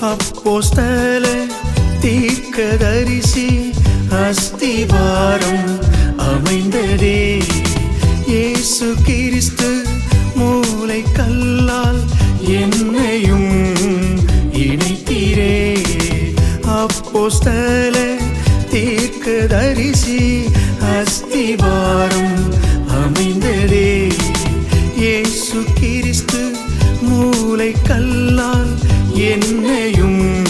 அப்போஸ்தல தீர்க்கதரிசி அஸ்திவாரம் அமைந்ததே. இயேசு கிறிஸ்து மூலை கல்லால் என்னையும் இணைத்தீரே. அப்போஸ்தல தீர்க்கதரிசி அஸ்திவாரம் அமைந்ததே. இயேசு கிறிஸ்து மூலை கல்லால் என்னையும்